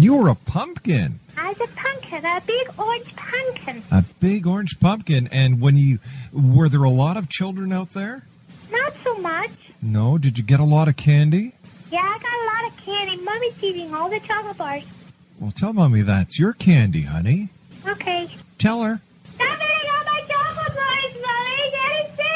You were a pumpkin. I was a pumpkin, a big orange pumpkin. A big orange pumpkin. And were there a lot of children out there? Not so much. No? Did you get a lot of candy? Yeah, I got a lot of candy. Mommy's eating all the chocolate bars. Well, tell Mommy that's your candy, honey. Okay. Tell her. Stop eating all my chocolate bars, Mommy. Daddy's sick.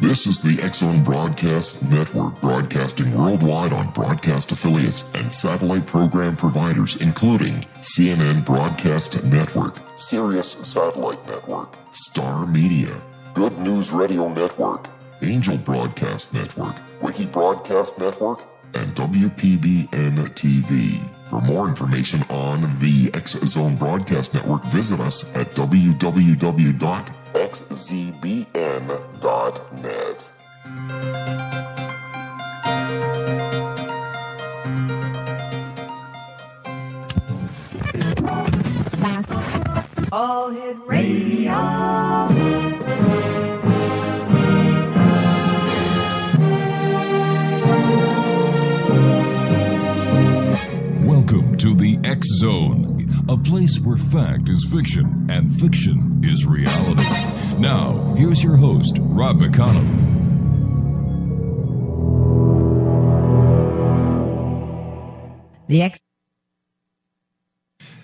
This is the X-Zone Broadcast Network, broadcasting worldwide on broadcast affiliates and satellite program providers, including CNN Broadcast Network, Sirius Satellite Network, Star Media, Good News Radio Network, Angel Broadcast Network, Wiki Broadcast Network, and WPBN TV. For more information on the X-Zone Broadcast Network, visit us at www.xzbn.net. All Hit Radio. Welcome to the X-Zone, a place where fact is fiction and fiction is reality. Now, here's your host, Rob McConnell.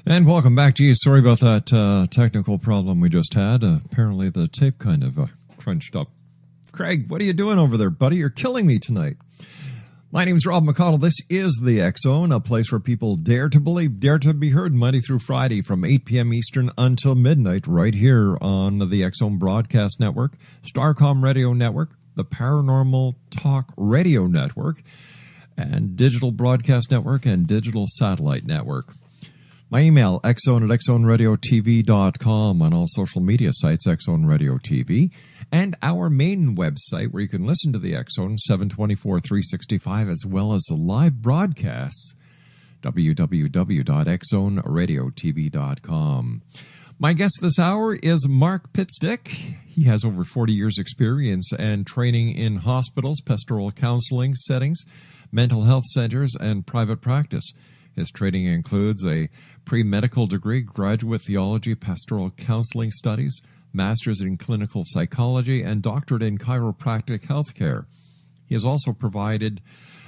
And welcome back. Geez, sorry about that technical problem we just had. Apparently the tape kind of crunched up. Craig, what are you doing over there, buddy? You're killing me tonight. My name is Rob McConnell. This is the X-Zone, a place where people dare to believe, dare to be heard Monday through Friday from 8 p.m. Eastern until midnight right here on the X-Zone Broadcast Network, Starcom Radio Network, the Paranormal Talk Radio Network, and Digital Broadcast Network and Digital Satellite Network. My email, xzone at xzoneradiotv.com, on all social media sites, X-Zone Radio TV, and our main website where you can listen to the X-Zone 724-365 as well as the live broadcasts, www.xzoneradiotv.com. My guest this hour is Mark PITSTICK. He has over 40 years' experience and training in hospitals, pastoral counseling settings, mental health centers, and private practice. His training includes a pre-medical degree, graduate theology, pastoral counseling studies, master's in clinical psychology, and doctorate in chiropractic healthcare. He has also provided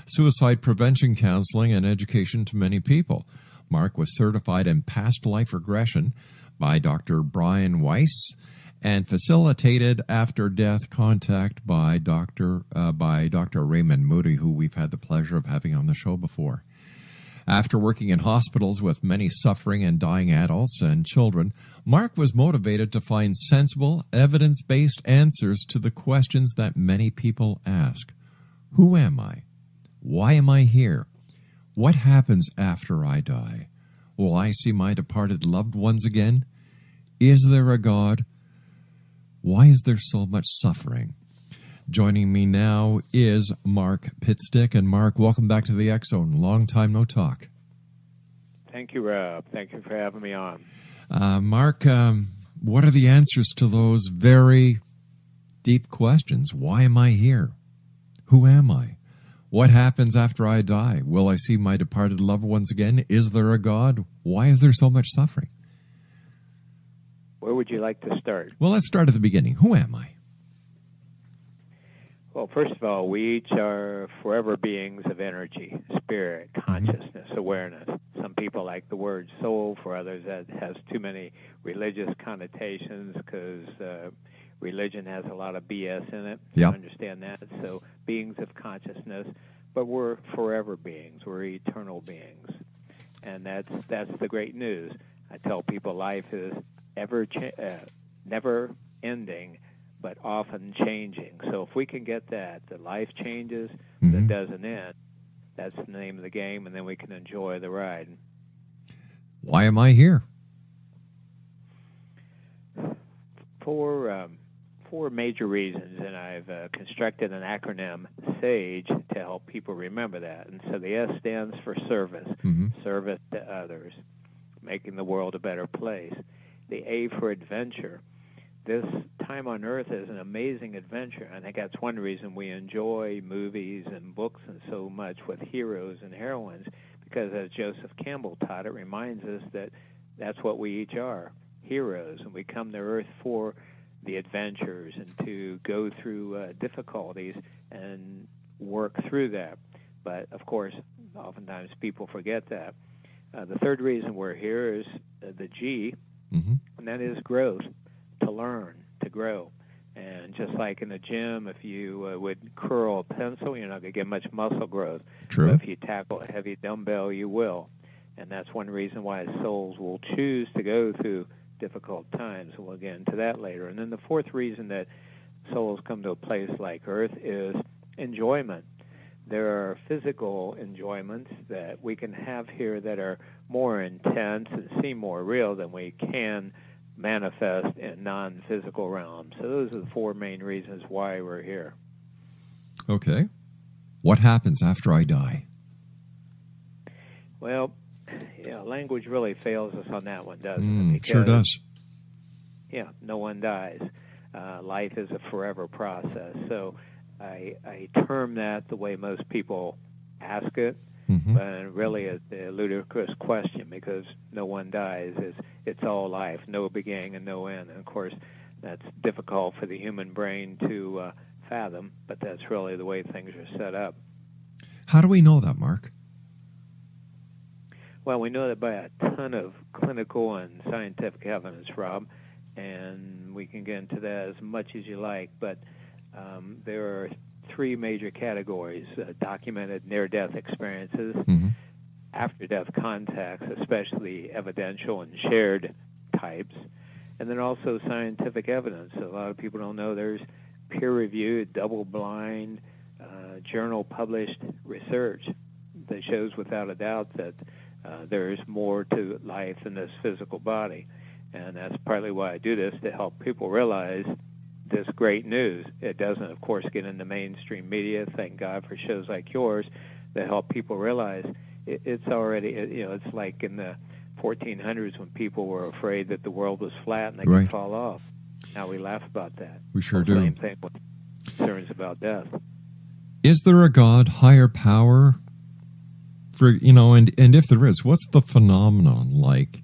suicide prevention counseling and education to many people. Mark was certified in past life regression by Dr. Brian Weiss and facilitated after-death contact by Dr. Raymond Moody, who we've had the pleasure of having on the show before. After working in hospitals with many suffering and dying adults and children, Mark was motivated to find sensible, evidence-based answers to the questions that many people ask. Who am I? Why am I here? What happens after I die? Will I see my departed loved ones again? Is there a God? Why is there so much suffering? Joining me now is Mark PITSTICK. And Mark, welcome back to the X-Zone. Long time no talk. Thank you, Rob. Thank you for having me on. Mark, what are the answers to those very deep questions? Why am I here? Who am I? What happens after I die? Will I see my departed loved ones again? Is there a God? Why is there so much suffering? Where would you like to start? Well, let's start at the beginning. Who am I? Well, first of all, we each are forever beings of energy, spirit, consciousness, awareness. Some people like the word soul. For others, that has too many religious connotations because religion has a lot of BS in it. Yep. I understand that. So beings of consciousness, but we're forever beings. We're eternal beings. And that's the great news. I tell people life is never ending, but often changing. So if we can get that, the life changes, that doesn't end, that's the name of the game, and then we can enjoy the ride. Why am I here? For four major reasons, and I've constructed an acronym, SAGE, to help people remember that. And so the S stands for service, service to others, making the world a better place. The A for adventure. this time on Earth is an amazing adventure. I think that's one reason we enjoy movies and books and so much with heroes and heroines, because as Joseph Campbell taught, it reminds us that that's what we each are, heroes, and we come to Earth for the adventures and to go through difficulties and work through that. But, of course, oftentimes people forget that. The third reason we're here is the G, and that is growth, to learn, to grow. And just like in the gym, if you would curl a pencil, you're not going to get much muscle growth. True. But if you tackle a heavy dumbbell, you will. And that's one reason why souls will choose to go through difficult times. We'll get into that later. And then the fourth reason that souls come to a place like Earth is enjoyment. There are physical enjoyments that we can have here that are more intense and seem more real than we can manifest in non-physical realms. So those are the four main reasons why we're here. Okay. What happens after I die? Well, language really fails us on that one, doesn't it? Because, sure does. Yeah, no one dies. Life is a forever process. So I term that the way most people ask it, but really it's a ludicrous question, because no one dies. It's all life, no beginning and no end. And, of course, that's difficult for the human brain to fathom, but that's really the way things are set up. How do we know that, Mark? Well, we know that by a ton of clinical and scientific evidence, Rob, and we can get into that as much as you like, but there are three major categories: documented near-death experiences, after-death contacts, especially evidential and shared types, and then also scientific evidence. A lot of people don't know there's peer-reviewed, double-blind, journal-published research that shows without a doubt that there's more to life than this physical body. And that's partly why I do this, to help people realize this great news. It doesn't, of course, get in the mainstream media. Thank God for shows like yours that help people realize it's already, it's like in the 1400s when people were afraid that the world was flat and they could fall off. Now we laugh about that. We sure do. Same thing with concerns about death. Is there a God, higher power? And if there is, what's the phenomenon like?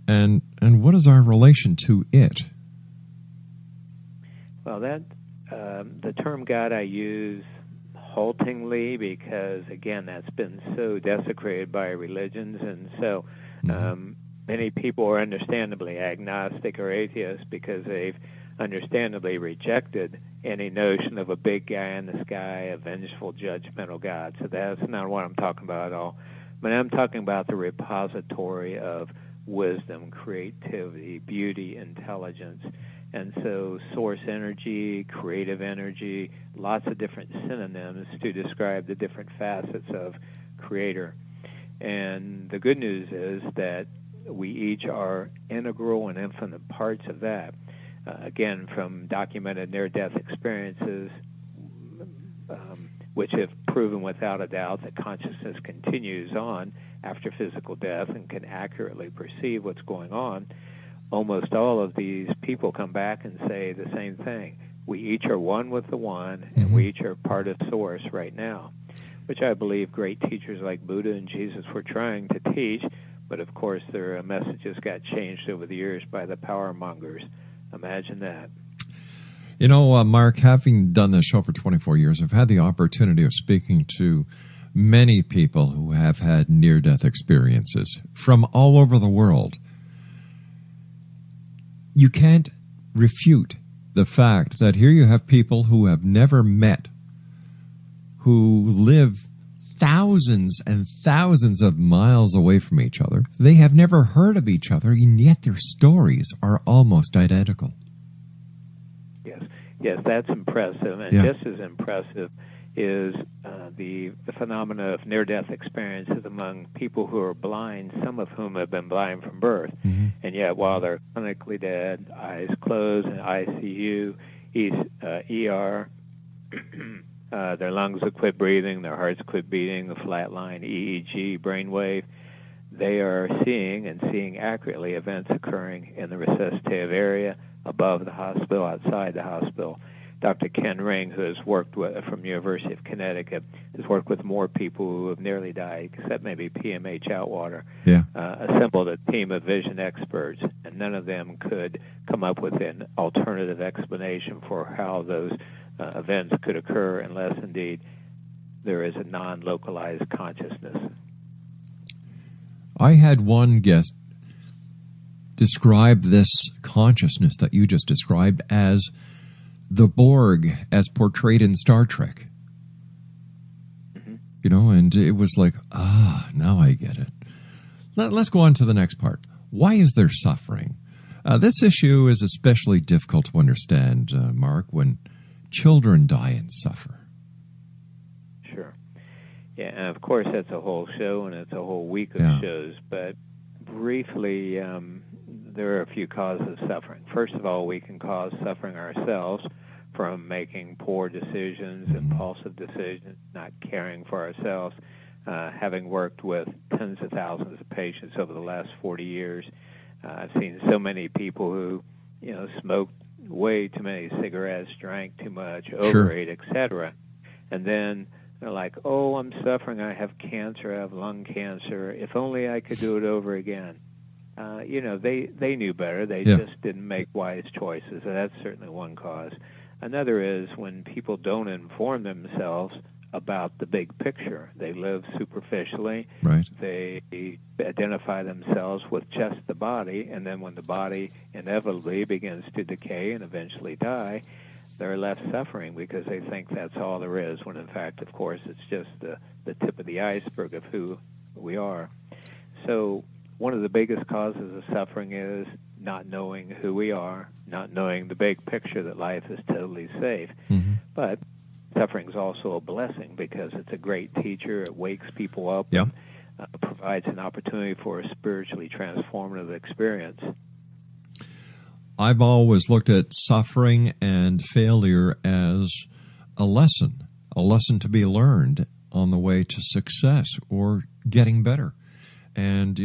And what is our relation to it? Well, that the term God I use haltingly because, again, that's been so desecrated by religions, and so many people are understandably agnostic or atheists because they've understandably rejected any notion of a big guy in the sky, a vengeful, judgmental God. So that's not what I'm talking about at all. But I'm talking about the repository of wisdom, creativity, beauty, intelligence. And so source energy, creative energy, lots of different synonyms to describe the different facets of Creator. And the good news is that we each are integral and infinite parts of that. Again, from documented near-death experiences, which have proven without a doubt that consciousness continues on after physical death and can accurately perceive what's going on, almost all of these people come back and say the same thing. We each are one with the one, and we each are part of Source right now, which I believe great teachers like Buddha and Jesus were trying to teach, but of course their messages got changed over the years by the power mongers. Imagine that. You know, Mark, having done this show for 24 years, I've had the opportunity of speaking to many people who have had near-death experiences from all over the world. You can't refute the fact that here you have people who have never met, who live thousands and thousands of miles away from each other. They have never heard of each other, and yet their stories are almost identical. Yes, that's impressive. And just as impressive is the phenomena of near-death experiences among people who are blind, some of whom have been blind from birth. And yet, while they're clinically dead, eyes closed in ICU, ER, their lungs have quit breathing, their hearts quit beating, the flatline, EEG, brainwave, they are seeing accurately events occurring in the resuscitative area, above the hospital, outside the hospital. Dr. Ken Ring, who has worked with, from University of Connecticut, has worked with more people who have nearly died, except maybe PMH Outwater, assembled a team of vision experts, and none of them could come up with an alternative explanation for how those events could occur unless, indeed, there is a non-localized consciousness. I had one guest describe this consciousness that you just described as the Borg as portrayed in Star Trek. Mm-hmm. You know, and it was like, now I get it. Let's go on to the next part. Why is there suffering? This issue is especially difficult to understand, Mark, when children die and suffer. Sure. Yeah, and of course that's a whole show and it's a whole week of shows, but briefly, there are a few causes of suffering. First of all, we can cause suffering ourselves from making poor decisions, impulsive decisions, not caring for ourselves. Having worked with tens of thousands of patients over the last 40 years, I've seen so many people who, smoked way too many cigarettes, drank too much, overate, etc. And then they're like, oh, I'm suffering, I have cancer, I have lung cancer. If only I could do it over again. They knew better. They just didn't make wise choices. So that's certainly one cause. Another is when people don't inform themselves about the big picture. They live superficially. Right. They identify themselves with just the body, and then when the body inevitably begins to decay and eventually die, they're left suffering because they think that's all there is, when in fact, of course, it's just the tip of the iceberg of who we are. So one of the biggest causes of suffering is not knowing who we are, not knowing the big picture that life is totally safe. Mm-hmm. But suffering is also a blessing because it's a great teacher. It wakes people up, and provides an opportunity for a spiritually transformative experience. I've always looked at suffering and failure as a lesson to be learned on the way to success or getting better. And,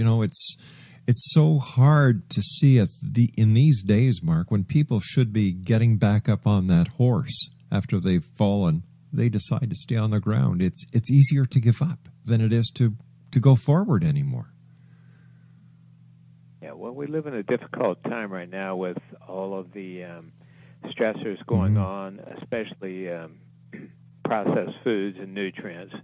it's so hard to see in these days, Mark, when people should be getting back up on that horse after they've fallen, they decide to stay on the ground. It's easier to give up than it is to go forward anymore. Yeah, well, we live in a difficult time right now with all of the stressors going on, especially processed foods and nutrients.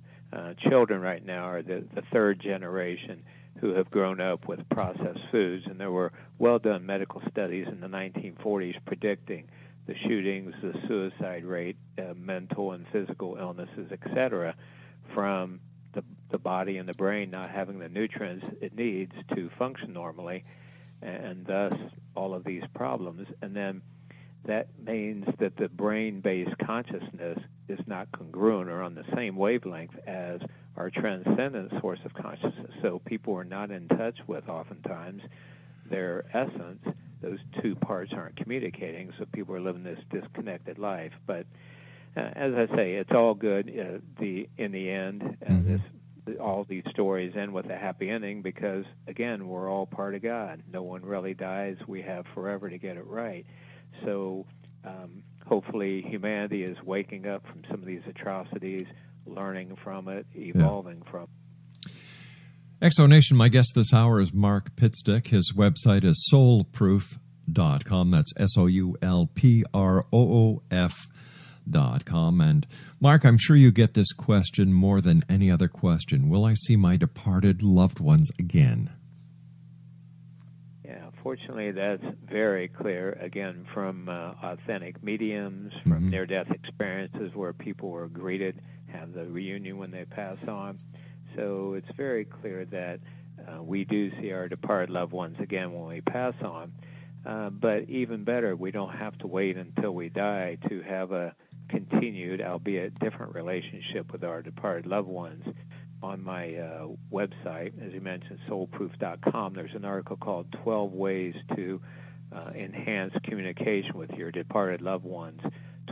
Children right now are the third generation who have grown up with processed foods, and there were well-done medical studies in the 1940s predicting the shootings, the suicide rate, mental and physical illnesses, etc., from the body and the brain not having the nutrients it needs to function normally, and thus all of these problems. And then that means that the brain-based consciousness is not congruent or on the same wavelength as our transcendent source of consciousness. So people are not in touch with, oftentimes, their essence. Those two parts aren't communicating, so people are living this disconnected life. But as I say, it's all good in the end. All these stories end with a happy ending because, again, we're all part of God. No one really dies. We have forever to get it right. So hopefully humanity is waking up from some of these atrocities, learning from it, evolving from it. Exonation, my guest this hour is Mark PITSTICK. His website is soulproof.com. That's SOULPROOF.com. And Mark, I'm sure you get this question more than any other question. Will I see my departed loved ones again? Fortunately, that's very clear, again, from authentic mediums, from near-death experiences where people were greeted, have the reunion when they pass on. So it's very clear that we do see our departed loved ones again when we pass on. But even better, we don't have to wait until we die to have a continued, albeit different, relationship with our departed loved ones. On my website, as you mentioned, soulproof.com, there's an article called 12 Ways to Enhance Communication with Your Departed Loved Ones,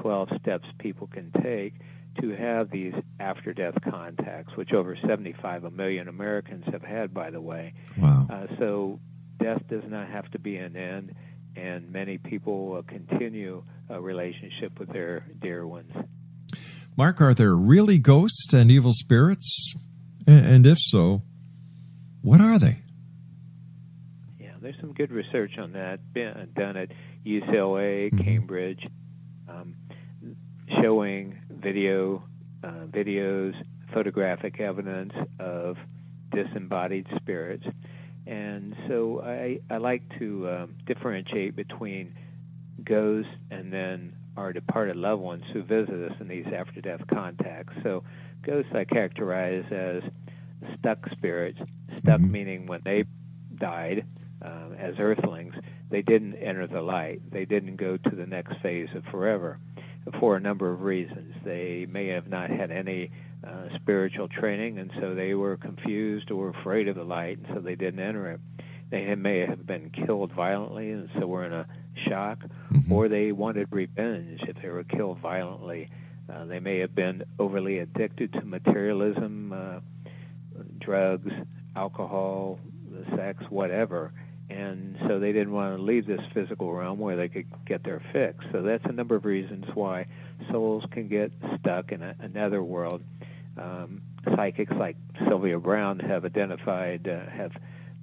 12 Steps People Can Take to have these after-death contacts, which over 75 million Americans have had, by the way. Wow. So death does not have to be an end. and many people continue a relationship with their dear ones. Mark, are there really ghosts and evil spirits? And if so, what are they? Yeah, there's some good research on that done at UCLA, Cambridge, showing videos, photographic evidence of disembodied spirits. And so I like to differentiate between ghosts and then our departed loved ones who visit us in these after-death contacts. So ghosts I characterize as stuck spirits, stuck meaning when they died as earthlings, they didn't enter the light. They didn't go to the next phase of forever for a number of reasons. They may have not had any spiritual training, and so they were confused or afraid of the light, and so they didn't enter it. They may have been killed violently, and so were in a shock, or they wanted revenge if they were killed violently. They may have been overly addicted to materialism, drugs, alcohol, sex, whatever, and so they didn't want to leave this physical realm where they could get their fix. So that's a number of reasons why souls can get stuck in another world. Psychics like Sylvia Brown have identified, have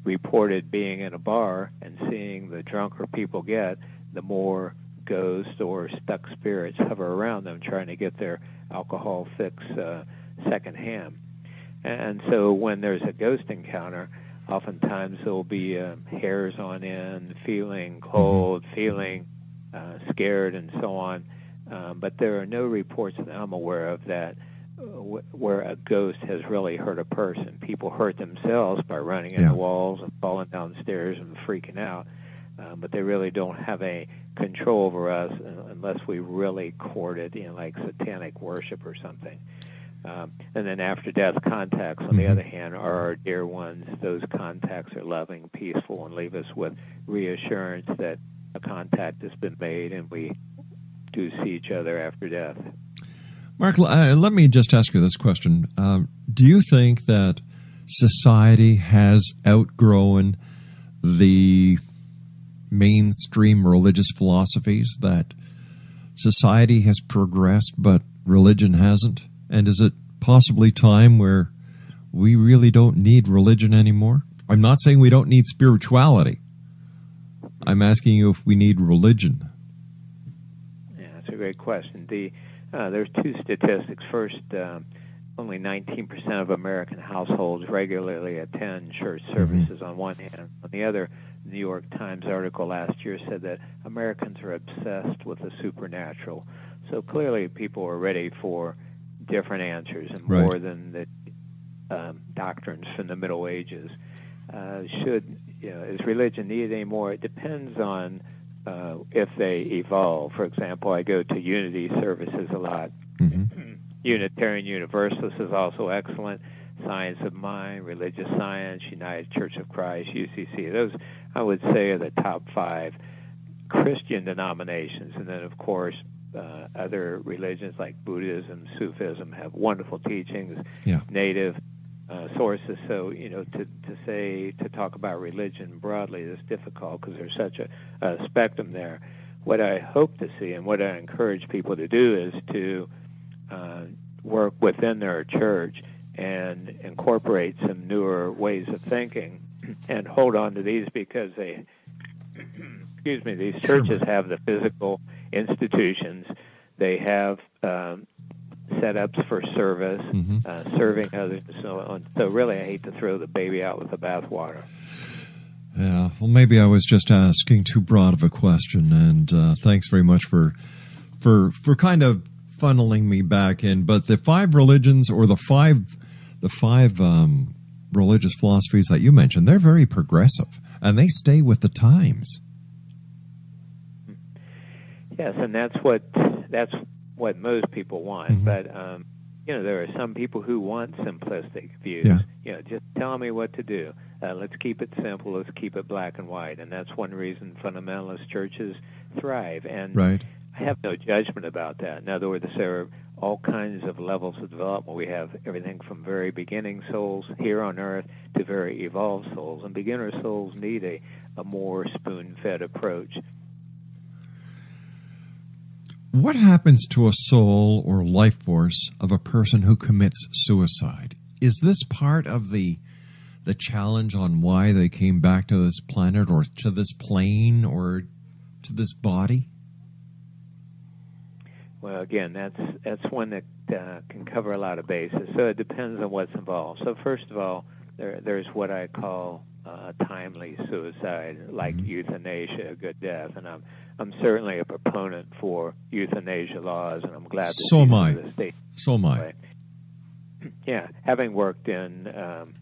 reported being in a bar and seeing the drunker people get, the more ghosts or stuck spirits hover around them trying to get their alcohol fix secondhand. And so when there's a ghost encounter, oftentimes there will be hairs on end, feeling cold, feeling scared, and so on. But there are no reports that I'm aware of that where a ghost has really hurt a person. People hurt themselves by running into walls and falling downstairs and freaking out, but they really don't have any control over us unless we really court it, like satanic worship or something. And then after-death contacts, on the other hand, are our dear ones. Those contacts are loving, peaceful, and leave us with reassurance that a contact has been made and we do see each other after death. Mark, let me just ask you this question. Do you think that society has outgrown the mainstream religious philosophies, that society has progressed but religion hasn't? And is it possibly time where we really don't need religion anymore? I'm not saying we don't need spirituality. I'm asking you if we need religion. Yeah, that's a great question. There's two statistics. First, only 19% of American households regularly attend church services on one hand. On the other, the New York Times article last year said that Americans are obsessed with the supernatural. So clearly people are ready for different answers and more than the doctrines from the Middle Ages. Is religion needed anymore? It depends on if they evolve. For example, I go to Unity services a lot. Unitarian Universalist is also excellent. Science of Mind, Religious Science, United Church of Christ, UCC. Those, I would say, are the top 5 Christian denominations. And then, of course, other religions like Buddhism, Sufism have wonderful teachings, native sources. So, to talk about religion broadly is difficult because there's such a spectrum there. What I hope to see and what I encourage people to do is to work within their church and incorporate some newer ways of thinking and hold on to these because these churches have the physical institutions. They have setups for service, serving others, and so on. So really, I hate to throw the baby out with the bathwater. Yeah, well, maybe I was just asking too broad of a question, and thanks very much for kind of funneling me back in. But the 5 religions, or the five religious philosophies that you mentioned, they're very progressive, and they stay with the times. Yes, and that's what most people want. But there are some people who want simplistic views. Just tell me what to do. Let's keep it simple. Let's keep it black and white. And that's one reason fundamentalist churches thrive. And I have no judgment about that. In other words, there are all kinds of levels of development. We have everything from very beginning souls here on earth to very evolved souls. And beginner souls need a more spoon-fed approach. What happens to a soul or life force of a person who commits suicide? Is this part of the challenge on why they came back to this planet or to this plane or to this body? Well, again, that's one that can cover a lot of bases. So it depends on what's involved. So first of all, there's what I call timely suicide, like euthanasia, a good death, and I'm certainly a proponent for euthanasia laws, and I'm glad that so am I. The state. So am I. Right. Yeah, having worked in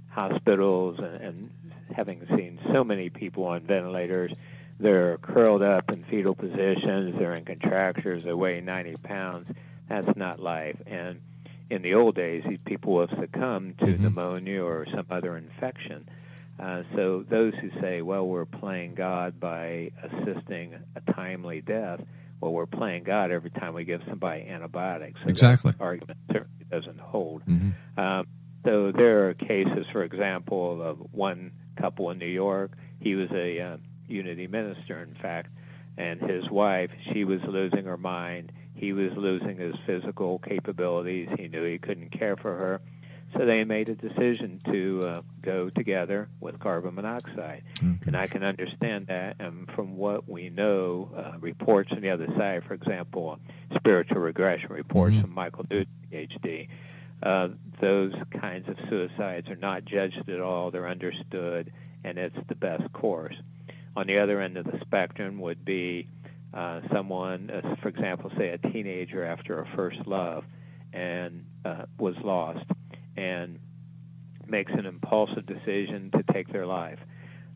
hospitals and having seen so many people on ventilators, they're curled up in fetal positions, they're in contractures, they weigh 90 pounds. That's not life. And in the old days, these people will succumb to pneumonia or some other infection. So those who say, well, we're playing God by assisting a timely death, well, we're playing God every time we give somebody antibiotics. So exactly. That argument certainly doesn't hold. So there are cases, for example, of one couple in New York. He was a Unity minister, in fact, and his wife, she was losing her mind. He was losing his physical capabilities. He knew he couldn't care for her. So they made a decision to go together with carbon monoxide. Okay. And I can understand that. And from what we know, reports on the other side, for example, spiritual regression reports from Michael Newton, PhD, those kinds of suicides are not judged at all. They're understood, and it's the best course. On the other end of the spectrum would be someone, for example, say a teenager after a first love and was lost and makes an impulsive decision to take their life.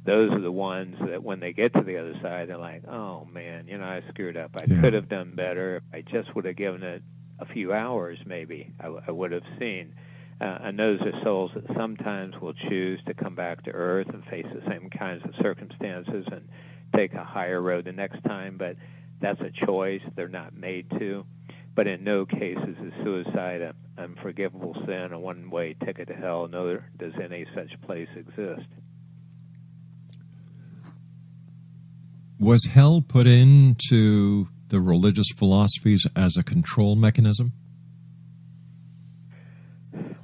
Those are the ones that when they get to the other side, they're like, oh, man, I screwed up. I could have done better. If I just would have given it a few hours, maybe, I would have seen. And those are souls that sometimes will choose to come back to Earth and face the same kinds of circumstances and take a higher road the next time, but that's a choice. They're not made to. But in no cases is suicide an unforgivable sin, a one-way ticket to hell, nor does any such place exist. Was hell put into the religious philosophies as a control mechanism?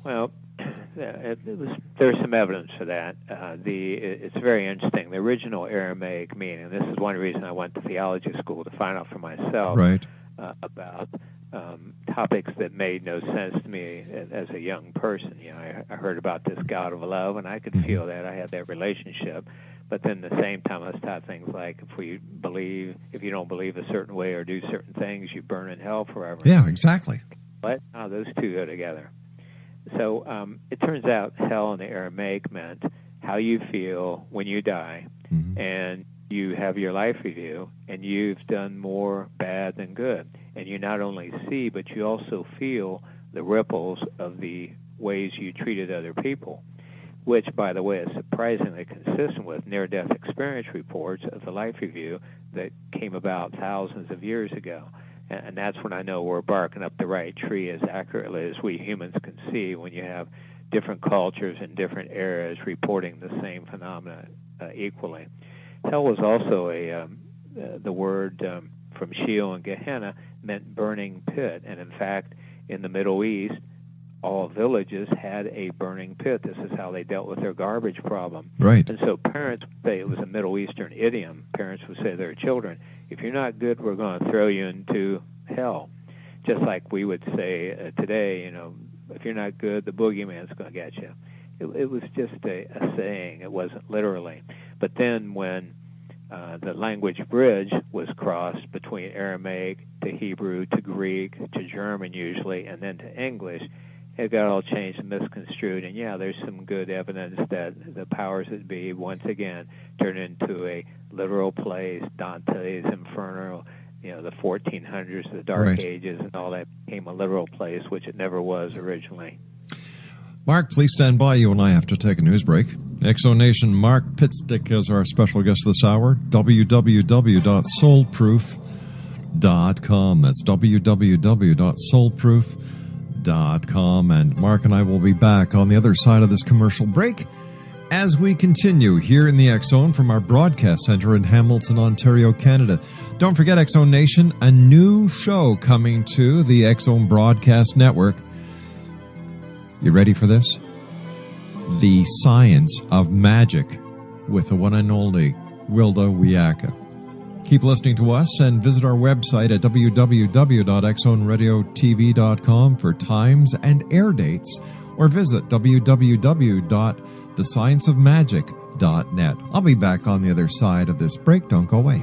Well, there's some evidence for that. It's very interesting. The original Aramaic meaning, this is one reason I went to theology school to find out for myself about topics that made no sense to me as a young person. I heard about this God of love, and I could feel that. I had that relationship. But then at the same time, I was taught things like if you don't believe a certain way or do certain things, you burn in hell forever. Yeah, exactly. But those two go together. So it turns out hell in the Aramaic meant how you feel when you die, and you have your life review, and you've done more bad than good. And you not only see, but you also feel the ripples of the ways you treated other people, which, by the way, is surprisingly consistent with near-death experience reports of the life review that came about thousands of years ago. And that's when I know we're barking up the right tree as accurately as we humans can see when you have different cultures in different eras reporting the same phenomena equally. Hell was also the word from Sheol and Gehenna meant burning pit. And in fact, in the Middle East, all villages had a burning pit. This is how they dealt with their garbage problem. Right. And so parents would say, it was a Middle Eastern idiom, parents would say to their children, if you're not good, we're going to throw you into hell. Just like we would say today, if you're not good, the boogeyman's going to get you. It was just a saying. It wasn't literally. But then when the language bridge was crossed between Aramaic to Hebrew to Greek to German usually, and then to English, it got all changed and misconstrued. And there's some good evidence that the powers that be, once again, turned into a literal place, Dante's Inferno, the 1400s, the Dark Ages, and all that became a literal place, which it never was originally. Mark, please stand by. You and I have to take a news break. Exonation Mark PITSTICK is our special guest this hour. www.soulproof.com. That's www.soulproof.com. And Mark and I will be back on the other side of this commercial break As we continue here in the X Zone from our broadcast center in Hamilton, Ontario, Canada. Don't forget, X Zone Nation, a new show coming to the X Zone Broadcast Network. You ready for this? The Science of Magic with the one and only Wilda Wiaka. Keep listening to us and visit our website at www.xzoneradiotv.com for times and air dates, or visit www.thescienceofmagic.net. I'll be back on the other side of this break. Don't go away.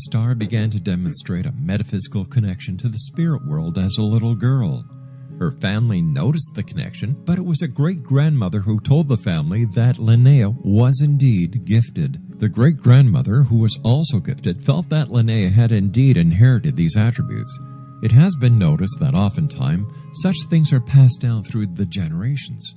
Starr began to demonstrate a metaphysical connection to the spirit world as a little girl. Her family noticed the connection, but it was a great-grandmother who told the family that Linnea was indeed gifted. The great-grandmother, who was also gifted, felt that Linnea had indeed inherited these attributes. It has been noticed that oftentimes such things are passed down through the generations.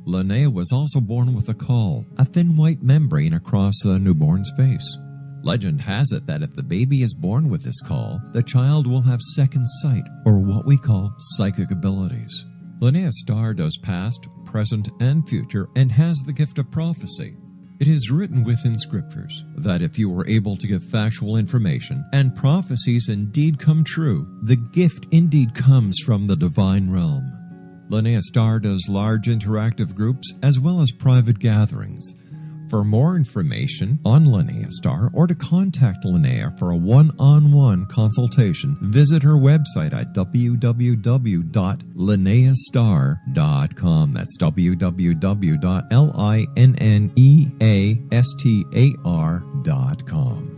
Linnea was also born with a caul, a thin white membrane across the newborn's face. Legend has it that if the baby is born with this caul, the child will have second sight, or what we call psychic abilities. Linnea Starr does past, present, and future, and has the gift of prophecy. It is written within scriptures that if you are able to give factual information, and prophecies indeed come true, the gift indeed comes from the divine realm. Linnea Starr does large interactive groups as well as private gatherings. For more information on Linnea Starr or to contact Linnea for a one-on-one consultation, visit her website at www.linneastar.com. That's www.linneastar.com.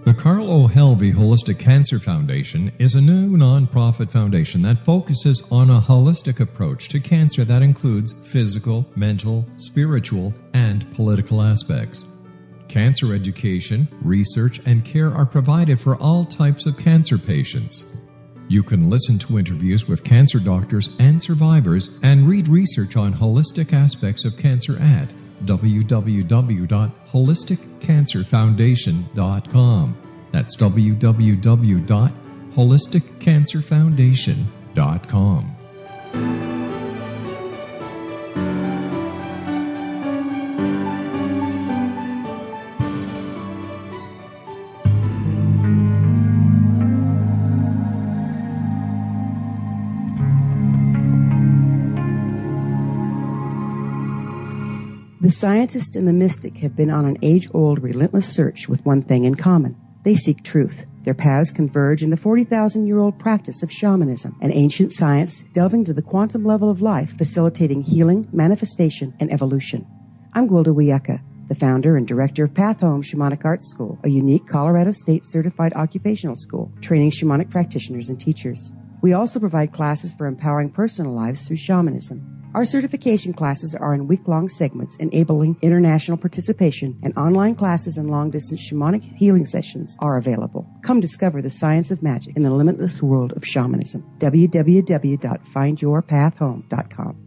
The Carl O. Helvey Holistic Cancer Foundation is a new nonprofit foundation that focuses on a holistic approach to cancer that includes physical, mental, spiritual, and political aspects. Cancer education, research, and care are provided for all types of cancer patients. You can listen to interviews with cancer doctors and survivors and read research on holistic aspects of cancer at www.holisticcancerfoundation.com. That's www.holisticcancerfoundation.com. The scientist and the mystic have been on an age-old, relentless search with one thing in common. They seek truth. Their paths converge in the 40,000-year-old practice of shamanism, an ancient science delving to the quantum level of life, facilitating healing, manifestation, and evolution. I'm Gwilda Wiaka, the founder and director of Path Home Shamanic Arts School, a unique Colorado State certified occupational school training shamanic practitioners and teachers. We also provide classes for empowering personal lives through shamanism. Our certification classes are in week-long segments enabling international participation, and online classes and long-distance shamanic healing sessions are available. Come discover the science of magic in the limitless world of shamanism. www.findyourpathhome.com.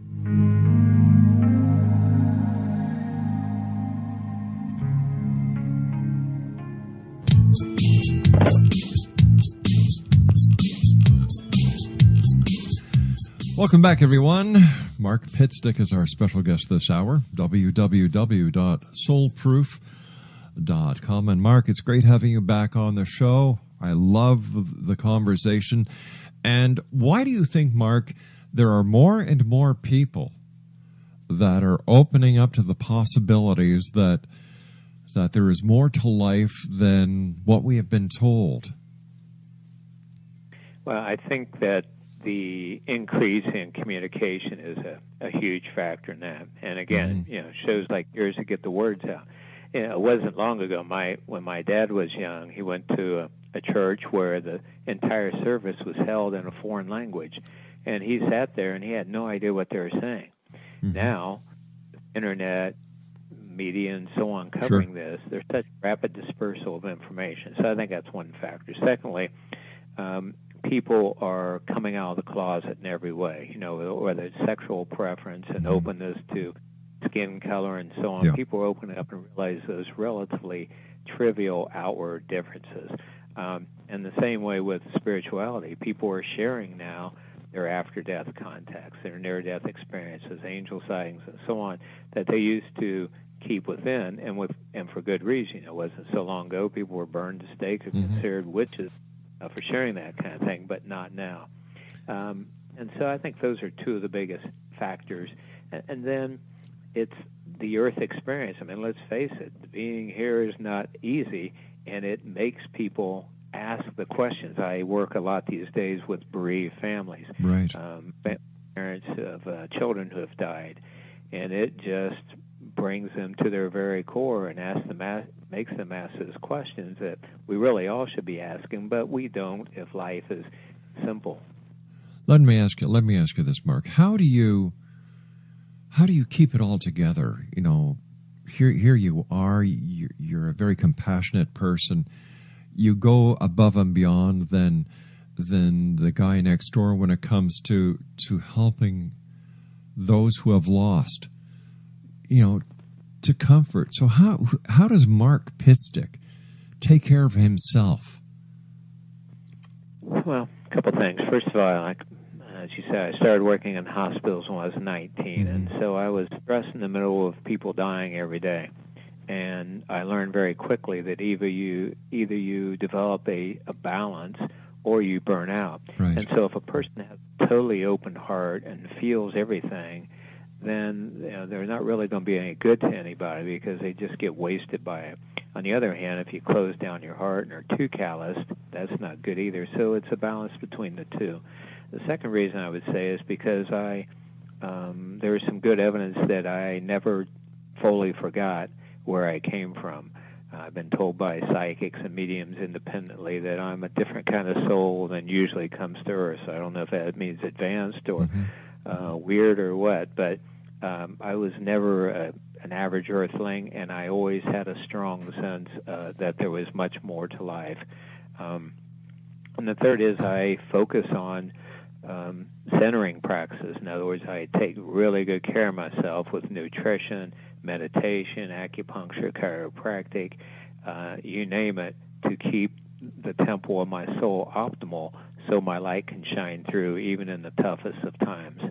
Welcome back, everyone. Mark PITSTICK is our special guest this hour, www.soulproof.com. And Mark, it's great having you back on the show. I love the conversation. And why do you think, Mark, there are more and more people that are opening up to the possibilities that there is more to life than what we have been told? Well, I think that the increase in communication is a huge factor in that. And again, shows like yours to get the words out. It wasn't long ago. When my dad was young, he went to a church where the entire service was held in a foreign language, and he sat there and he had no idea what they were saying. Mm-hmm. Now, internet, media, and so on covering this, there's such rapid dispersal of information. So I think that's one factor. Secondly, people are coming out of the closet in every way, whether it's sexual preference and openness to skin color and so on. Yeah. People are opening up and realize those relatively trivial outward differences. And the same way with spirituality, people are sharing now their after-death contacts, their near-death experiences, angel sightings, and so on, that they used to keep within, and for good reason. It wasn't so long ago people were burned to stake or considered witches for sharing that kind of thing, but not now. And so I think those are two of the biggest factors. And then it's the earth experience. I mean, let's face it, being here is not easy, and it makes people ask the questions. I work a lot these days with bereaved families, right? Parents of children who have died, and it just brings them to their very core and makes them ask those questions that we really all should be asking, but we don't if life is simple. Let me ask you this, Mark. How do you keep it all together? Here you are. You're a very compassionate person. You go above and beyond than the guy next door when it comes to helping those who have lost, to comfort. So how does Mark PITSTICK take care of himself? Well, a couple things. First of all, as you said, I started working in hospitals when I was 19, and so I was thrust in the middle of people dying every day. And I learned very quickly that either you develop a balance or you burn out. Right. And so if a person has a totally open heart and feels everything, then they're not really going to be any good to anybody because they just get wasted by it. On the other hand, if you close down your heart and are too calloused, that's not good either. So it's a balance between the two. The second reason I would say is because there is some good evidence that I never fully forgot where I came from. I've been told by psychics and mediums independently that I'm a different kind of soul than usually comes to Earth. So I don't know if that means advanced or weird or what, but I was never an average Earthling, and I always had a strong sense that there was much more to life. And the third is I focus on centering practices. In other words, I take really good care of myself with nutrition, meditation, acupuncture, chiropractic, you name it, to keep the temple of my soul optimal so my light can shine through even in the toughest of times.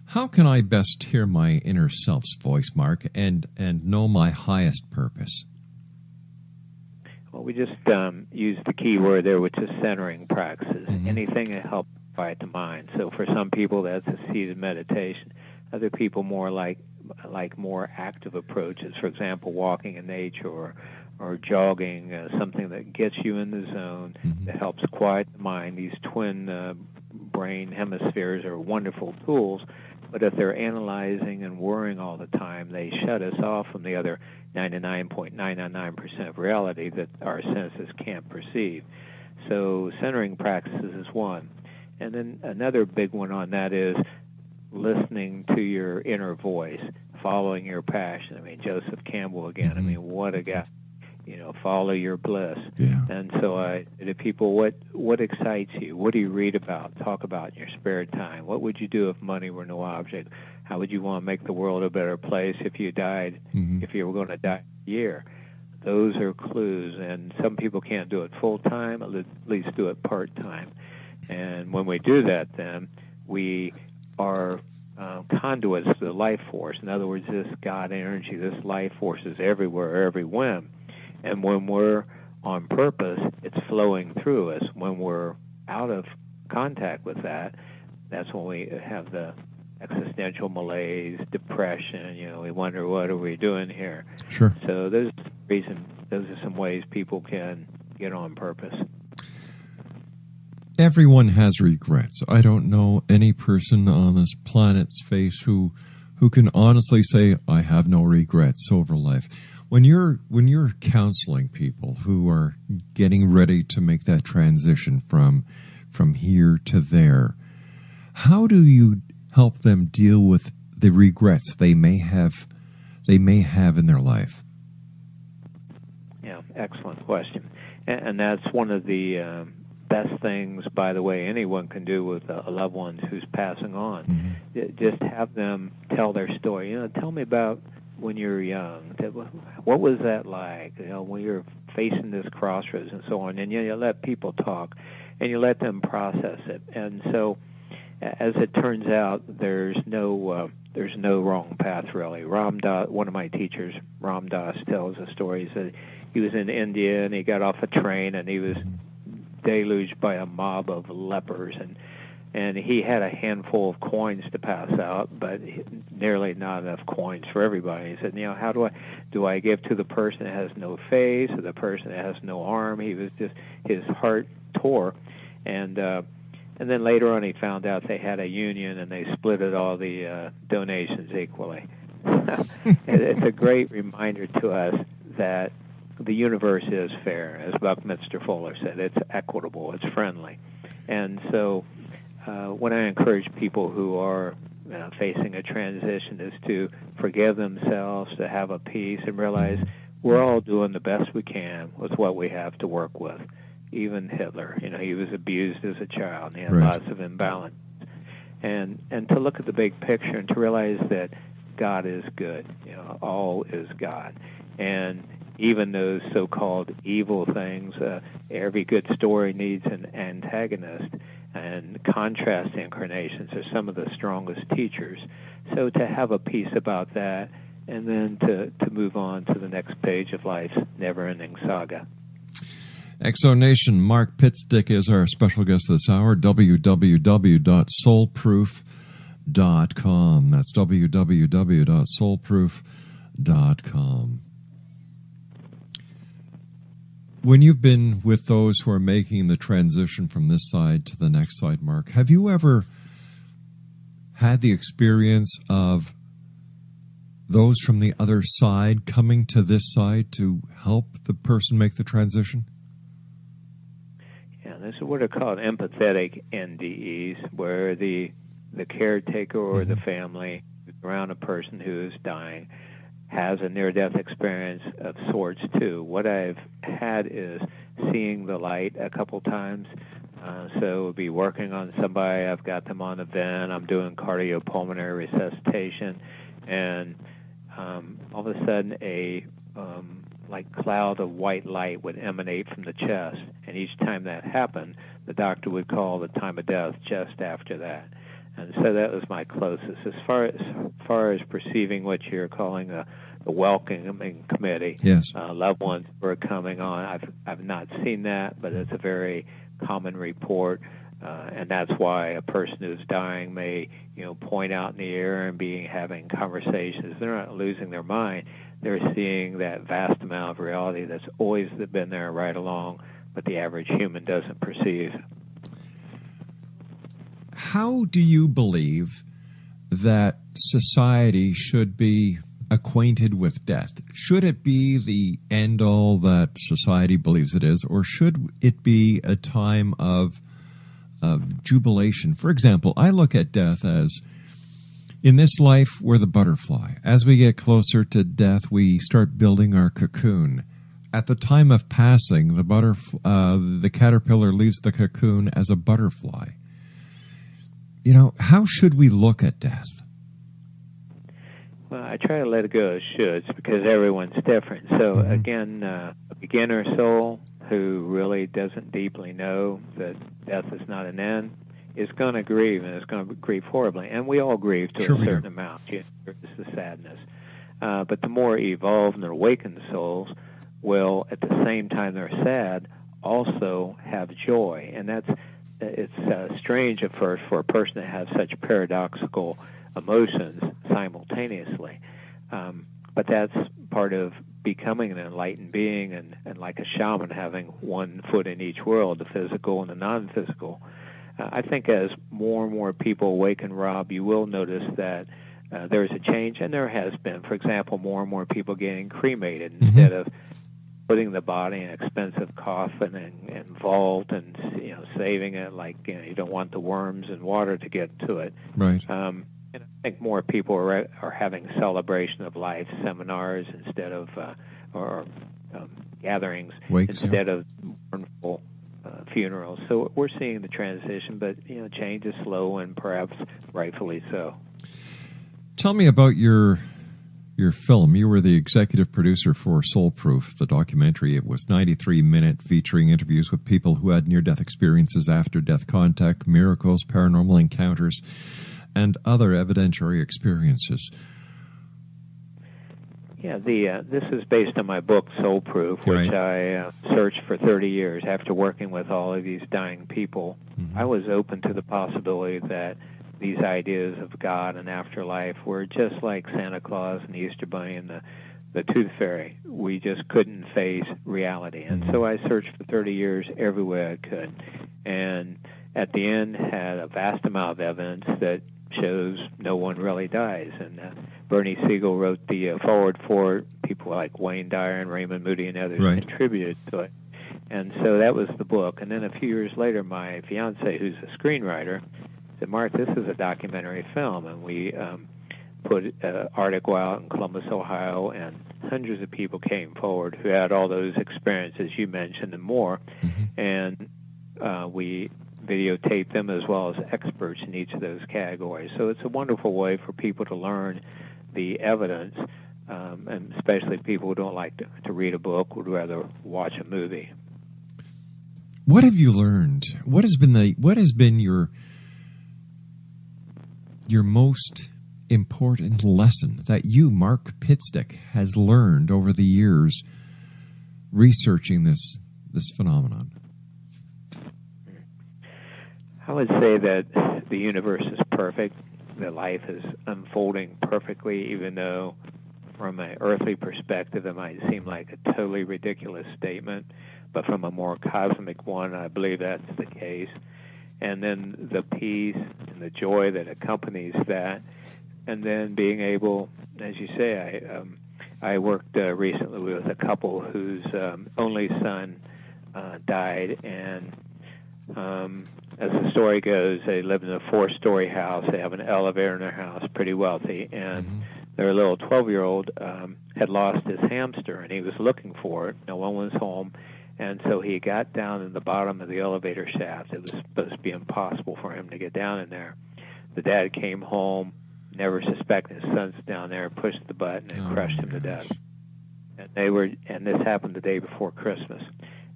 How can I best hear my inner self's voice, Mark, and know my highest purpose? Well, we just used the key word there, which is centering practices. Anything that helps quiet the mind. So for some people, that's a seated meditation. Other people more like more active approaches. For example, walking in nature or jogging, something that gets you in the zone, that helps quiet the mind. These twin brain hemispheres are wonderful tools, but if they're analyzing and worrying all the time, they shut us off from the other 99.999% of reality that our senses can't perceive. So centering practices is one. And then another big one on that is listening to your inner voice, following your passion. I mean, Joseph Campbell again. I mean, what a guy. Follow your bliss. Yeah. And so I say to people, what excites you? What do you read about, talk about in your spare time? What would you do if money were no object? How would you want to make the world a better place if you died, if you were going to die a year? Those are clues, and some people can't do it full-time, at least do it part-time. And when we do that, then we are conduits to the life force. In other words, this God energy, this life force is everywhere, every whim. And when we're on purpose, it's flowing through us. When we're out of contact with that, that's when we have the existential malaise, depression. We wonder, what are we doing here? Sure. So those are some ways people can get on purpose. everyone has regrets. I don't know any person on this planet's face who can honestly say, I have no regrets over life. When you're counseling people who are getting ready to make that transition from here to there, how do you help them deal with the regrets they may have in their life? Yeah, excellent question. And that's one of the best things, by the way, anyone can do with a loved one who's passing on. Mm-hmm. Just have them tell their story. Tell me about when you were young. What was that like? When you're facing this crossroads and so on. And you let people talk, and you let them process it. And so, as it turns out, there's no wrong path really. Ram Dass, one of my teachers, Ram Dass, tells a story. He said he was in India and he got off a train and he was deluged by a mob of lepers, and he had a handful of coins to pass out, but nearly not enough coins for everybody. He said, how do I give to the person that has no face or the person that has no arm? He was just, his heart tore, and then later on he found out they had a union and they splitted all the donations equally. It's a great reminder to us that the universe is fair, as Buckminster Fuller said. It's equitable, it's friendly. And so when I encourage people who are facing a transition is to forgive themselves, to have a peace, and realize we're all doing the best we can with what we have to work with. Even Hitler, he was abused as a child, and he had lots of imbalance. And to look at the big picture and to realize that God is good, all is God. And even those so-called evil things, every good story needs an antagonist, and contrast incarnations are some of the strongest teachers. So to have a peace about that, and then to move on to the next page of life's never-ending saga. Exonation, Mark PITSTICK is our special guest this hour, www.soulproof.com. That's www.soulproof.com. When you've been with those who are making the transition from this side to the next side, Mark, have you ever had the experience of those from the other side coming to this side to help the person make the transition? Yeah, this is what are called empathetic NDEs, where the caretaker or the family around a person who is dying has a near-death experience of sorts too. What I've had is seeing the light a couple times. So we'll be working on somebody. I've got them on a vent. I'm doing cardiopulmonary resuscitation, and all of a sudden a like cloud of white light would emanate from the chest. And each time that happened, the doctor would call the time of death just after that. And so that was my closest. As far as perceiving what you're calling the welcoming committee, yes, loved ones were coming on. I've not seen that, but it's a very common report, and that's why a person who's dying may point out in the air and be having conversations. They're not losing their mind. They're seeing that vast amount of reality that's always been there right along, but the average human doesn't perceive. How do you believe that society should be acquainted with death? Should it be the end-all that society believes it is, or should it be a time of jubilation? For example, I look at death as, in this life, we're the butterfly. As we get closer to death, we start building our cocoon. At the time of passing, the caterpillar leaves the cocoon as a butterfly. How should we look at death? Well, I try to let it go as shoulds because everyone's different. So again, a beginner soul who really doesn't deeply know that death is not an end is going to grieve, and it's going to grieve horribly. And we all grieve to a certain amount. It's the sadness. But the more evolved and awakened souls will, at the same time they're sad, also have joy. And it's strange at first for a person to have such paradoxical emotions simultaneously. But that's part of becoming an enlightened being, and like a shaman having one foot in each world, the physical and the non-physical. I think as more and more people awaken, Rob, you will notice that there's a change, and there has been. For example, more and more people getting cremated instead of putting the body in an expensive coffin and vault and saving it like you don't want the worms and water to get to it. Right. And I think more people are having celebration of life seminars instead of gatherings Wakes, instead of mournful funerals. So we're seeing the transition, but change is slow and perhaps rightfully so. Tell me about your film. You were the executive producer for Soul Proof, the documentary. It was 93-minute, featuring interviews with people who had near-death experiences, after-death contact, miracles, paranormal encounters, and other evidentiary experiences. Yeah, this is based on my book, Soul Proof, which I searched for 30 years. After working with all of these dying people, I was open to the possibility that these ideas of God and afterlife were just like Santa Claus and the Easter Bunny and the Tooth Fairy. We just couldn't face reality. And so I searched for 30 years every way I could. And at the end, had a vast amount of evidence that shows no one really dies. And Bernie Siegel wrote the foreword for it. People like Wayne Dyer and Raymond Moody and others contributed to it. And so that was the book. And then a few years later, my fiance, who's a screenwriter, said, Mark, this is a documentary film. And we put an article out in Columbus, Ohio, and hundreds of people came forward who had all those experiences you mentioned and more. And we videotape them as well as experts in each of those categories. So it's a wonderful way for people to learn the evidence, and especially people who don't like to read a book, would rather watch a movie. What have you learned? What has been your most important lesson that you, Mark PITSTICK, has learned over the years researching this phenomenon? I would say that the universe is perfect, that life is unfolding perfectly, even though from an earthly perspective it might seem like a totally ridiculous statement, but from a more cosmic one, I believe that's the case. And then the peace and the joy that accompanies that, and then being able, as you say, I worked recently with a couple whose only son died, and as the story goes, they live in a 4-story house. They have an elevator in their house, pretty wealthy, and their little 12-year-old had lost his hamster, and he was looking for it. No one was home, and so he got down in the bottom of the elevator shaft. It was supposed to be impossible for him to get down in there. The dad came home, never suspecting his son's down there, pushed the button and crushed him to death. And this happened the day before Christmas,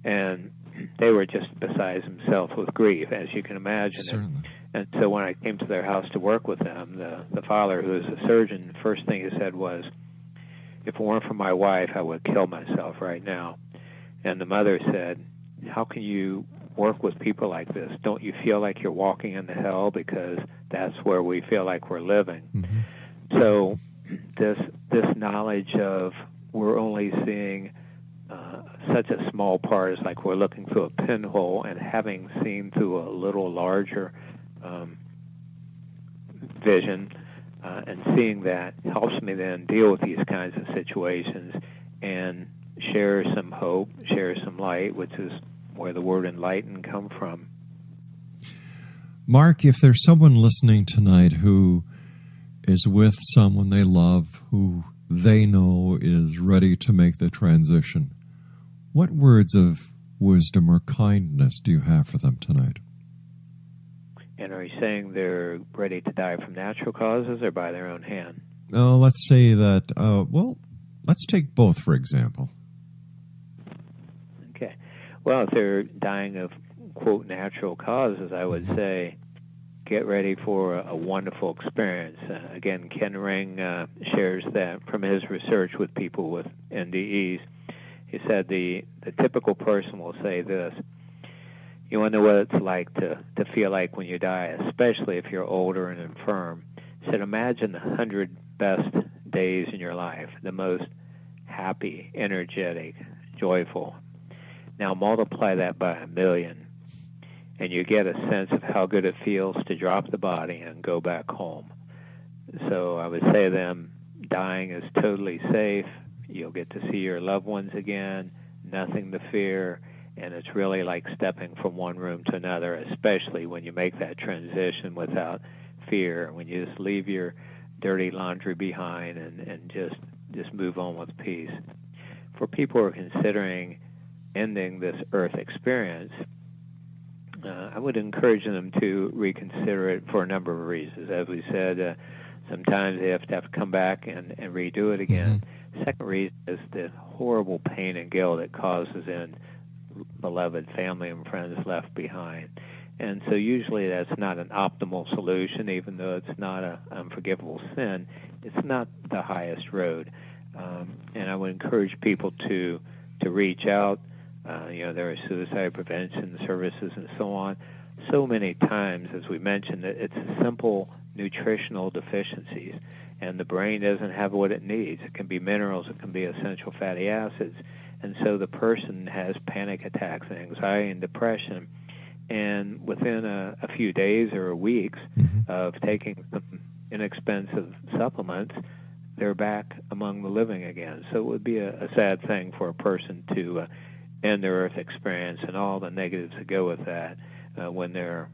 and they were just beside themselves with grief, as you can imagine. Certainly. And so when I came to their house to work with them, the father, who was a surgeon, the first thing he said was, if it weren't for my wife, I would kill myself right now. And the mother said, how can you work with people like this? Don't you feel like you're walking into hell? Because that's where we feel like we're living. So this knowledge of we're only seeing such a small part, is like we're looking through a pinhole, and having seen through a little larger vision, and seeing that helps me then deal with these kinds of situations and share some hope, share some light, which is where the word enlighten come from. Mark, if there's someone listening tonight who is with someone they love, who they know is ready to make the transition, what words of wisdom or kindness do you have for them tonight? And are you saying they're ready to die from natural causes or by their own hand? Oh, let's say that, let's take both, for example. Okay. Well, if they're dying of, quote, natural causes, I would say get ready for a wonderful experience. Again, Ken Ring shares that from his research with people with NDEs. He said the typical person will say this: you want to know what it's like to feel like when you die, especially if you're older and infirm. He said, imagine the 100 best days in your life, the most happy, energetic, joyful. Now multiply that by 1,000,000. and you get a sense of how good it feels to drop the body and go back home. So I would say to them, dying is totally safe. You'll get to see your loved ones again, nothing to fear, and it's really like stepping from one room to another, especially when you make that transition without fear, when you just leave your dirty laundry behind and just move on with peace. For people who are considering ending this earth experience, I would encourage them to reconsider it for a number of reasons. As we said, sometimes they have to come back and redo it again. Mm-hmm. Second reason is the horrible pain and guilt it causes in beloved family and friends left behind. And so usually that's not an optimal solution, even though it's not an unforgivable sin. It's not the highest road. And I would encourage people to reach out. There are suicide prevention services and so on. So many times, as we mentioned, it's simple nutritional deficiencies, and the brain doesn't have what it needs. It can be minerals, it can be essential fatty acids, and so the person has panic attacks and anxiety and depression. And within a few days or weeks of taking some inexpensive supplements, they're back among the living again. So it would be a sad thing for a person to end their earth experience and all the negatives that go with that when there are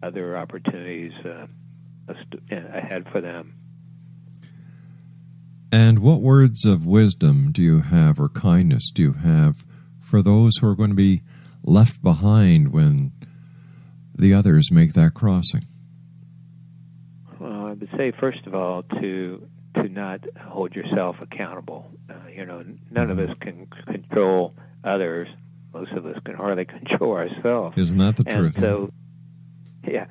other opportunities ahead for them. And what words of wisdom do you have, or kindness do you have, for those who are going to be left behind when the others make that crossing? Well, I would say, first of all, to not hold yourself accountable. None of us can control others. Most of us can hardly control ourselves. Isn't that the truth? And so, yeah.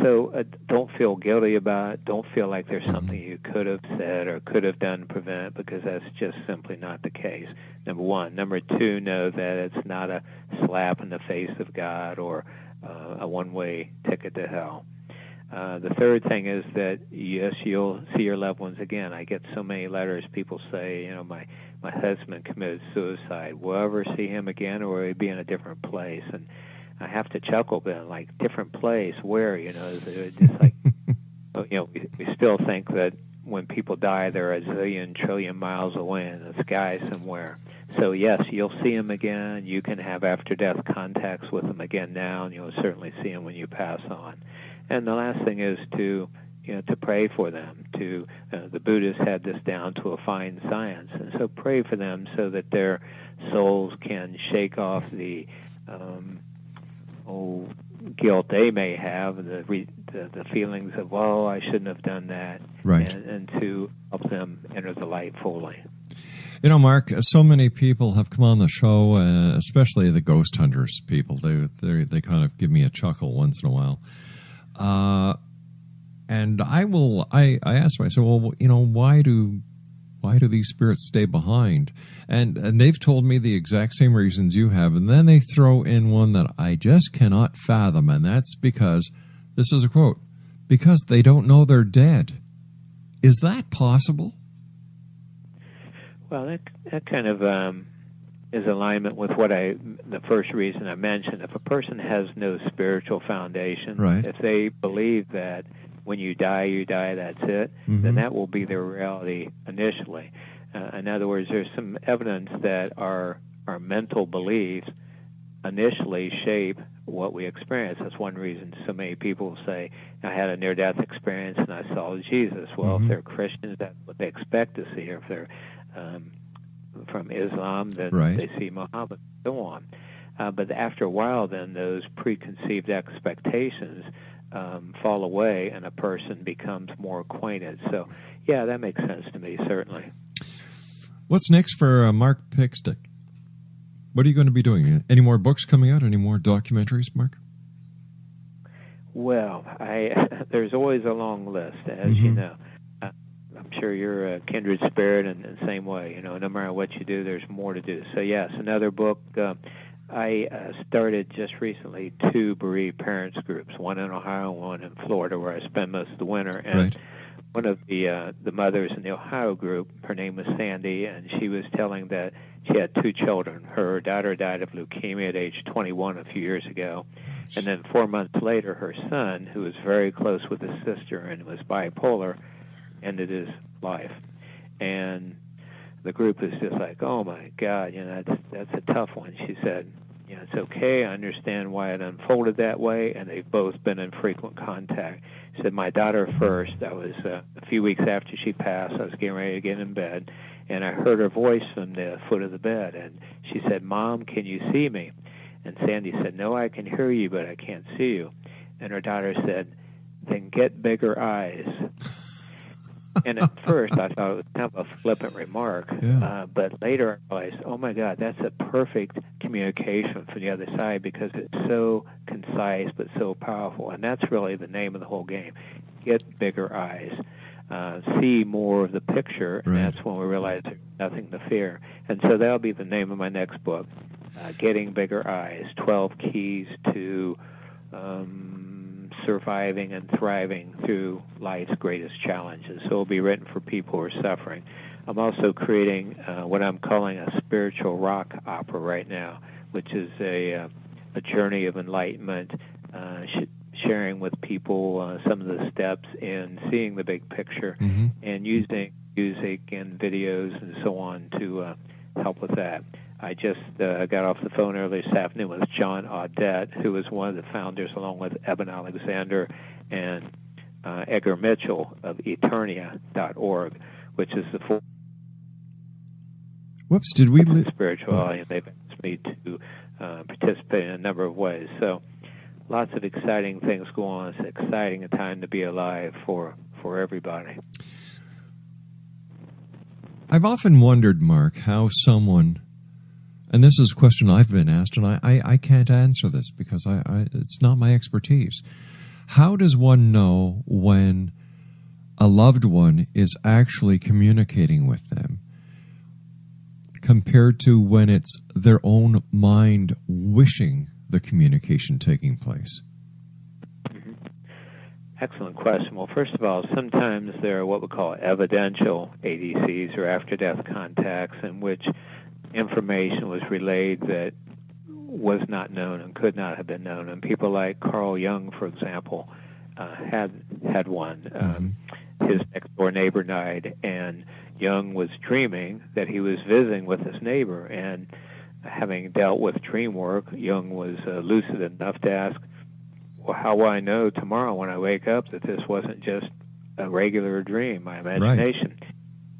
So don't feel guilty about it. Don't feel like there's something you could have said or could have done to prevent, because that's just simply not the case, number one. Number two, know that it's not a slap in the face of God or a one-way ticket to hell. The third thing is that, yes, you'll see your loved ones again. I get so many letters. People say, my husband committed suicide. Will I ever see him again, or will he be in a different place? And I have to chuckle, but like, different place, where? It's just like, we still think that when people die, they're a zillion, trillion miles away in the sky somewhere. So yes, you'll see him again. You can have after-death contacts with him again now, and you'll certainly see him when you pass on. And the last thing is to pray for them. The Buddhists had this down to a fine science, and so pray for them so that their souls can shake off the guilt they may have, the feelings of, I shouldn't have done that, right, and to help them enter the light fully. Mark, so many people have come on the show, especially the ghost hunters people. They kind of give me a chuckle once in a while. And I asked myself, why do these spirits stay behind? And they've told me the exact same reasons you have, and then they throw in one that I just cannot fathom, and that's because, this is a quote, because they don't know they're dead. Is that possible? Well, that kind of is alignment with the first reason I mentioned. If a person has no spiritual foundation, right, if they believe that when you die, that's it, then that will be their reality initially. In other words, there's some evidence that our mental beliefs initially shape what we experience. That's one reason so many people say, I had a near-death experience and I saw Jesus. Well, if they're Christians, that's what they expect to see. Or if they're from Islam, then right, they see Muhammad, and so on. But after a while, then those preconceived expectations fall away and a person becomes more acquainted. So, yeah, that makes sense to me, certainly. What's next for Mark PITSTICK? What are you going to be doing? Any more books coming out? Any more documentaries, Mark? Well, there's always a long list, as you know. I'm sure you're a kindred spirit in the same way. No matter what you do, there's more to do. So, yes, another book. I started just recently 2 bereaved parents groups, one in Ohio, one in Florida, where I spend most of the winter. And right, one of the mothers in the Ohio group, her name was Sandy, and she was telling that she had 2 children. Her daughter died of leukemia at age 21 a few years ago, And then 4 months later, her son, who was very close with his sister and was bipolar, ended his life. And the group was just like, oh, my God, that's a tough one. She said, it's okay. I understand why it unfolded that way, and they've both been in frequent contact. She said, my daughter first, that was a few weeks after she passed. I was getting ready to get in bed, and I heard her voice from the foot of the bed, and she said, Mom, can you see me? And Sandy said, no, I can hear you, but I can't see you. And her daughter said, then get bigger eyes. And at first, I thought it was kind of a flippant remark. Yeah. But later, I realized, oh, my God, that's a perfect communication from the other side because it's so concise but so powerful. And that's really the name of the whole game. Get bigger eyes. See more of the picture. And that's when we realize there's nothing to fear. And so that'll be the name of my next book, Getting Bigger Eyes, 12 Keys to Surviving and Thriving Through Life's Greatest Challenges. So it'll be written for people who are suffering. I'm also creating what I'm calling a spiritual rock opera right now, which is a journey of enlightenment, sharing with people some of the steps in seeing the big picture and using music and videos and so on to help with that. I just got off the phone earlier this afternoon with John Audette, who was one of the founders, along with Eben Alexander and Edgar Mitchell of Eternia.org, which is the did we spirituality, and they've asked me to participate in a number of ways. So lots of exciting things go on. It's an exciting time to be alive for everybody. I've often wondered, Mark, how someone... And this is a question I've been asked, and I can't answer this because it's not my expertise. How does one know when a loved one is actually communicating with them compared to when it's their own mind wishing the communication taking place? Excellent question. Well, first of all, sometimes there are what we call evidential ADCs, or after-death contacts, in which information was relayed that was not known and could not have been known. And people like Carl Jung, for example, had one. His next-door neighbor died, and Jung was dreaming that he was visiting with his neighbor. And having dealt with dream work, Jung was lucid enough to ask, well, how will I know tomorrow when I wake up that this wasn't just a regular dream, my imagination? Right.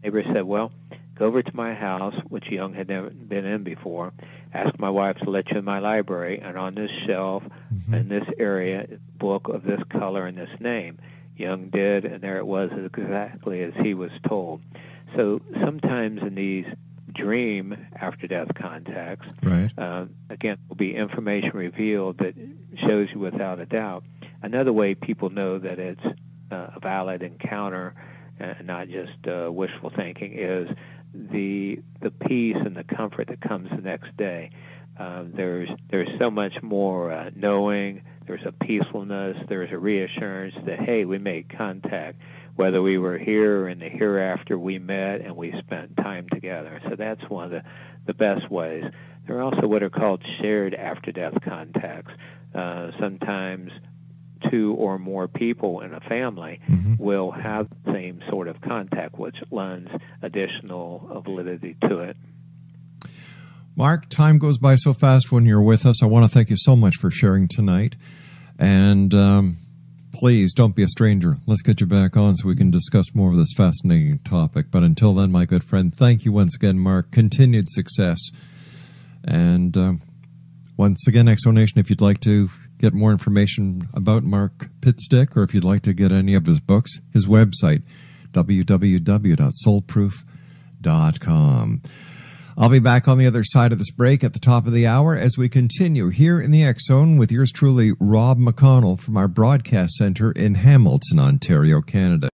Neighbor said, well, go over to my house, which Jung had never been in before, ask my wife to let you in my library, and on this shelf in this area is a book of this color and this name. Jung did, and there it was exactly as he was told. So sometimes in these dream after-death contacts, again, will be information revealed that shows you without a doubt. Another way people know that it's a valid encounter and not just wishful thinking is the peace and the comfort that comes the next day. There's so much more knowing. There's a peacefulness. There's a reassurance that, hey, we made contact. Whether we were here or in the hereafter, we met and we spent time together. So that's one of the best ways. There are also what are called shared after-death contacts. Sometimes two or more people in a family will have the same sort of contact, which lends additional validity to it. Mark, time goes by so fast when you're with us. I want to thank you so much for sharing tonight. And please don't be a stranger. Let's get you back on so we can discuss more of this fascinating topic. But until then, my good friend, thank you once again, Mark. Continued success. And once again, Exonation, if you'd like to get more information about Mark PITSTICK, or if you'd like to get any of his books, his website, www.soulproof.com. I'll be back on the other side of this break at the top of the hour as we continue here in the X Zone with yours truly, Rob McConnell, from our broadcast center in Hamilton, Ontario, Canada.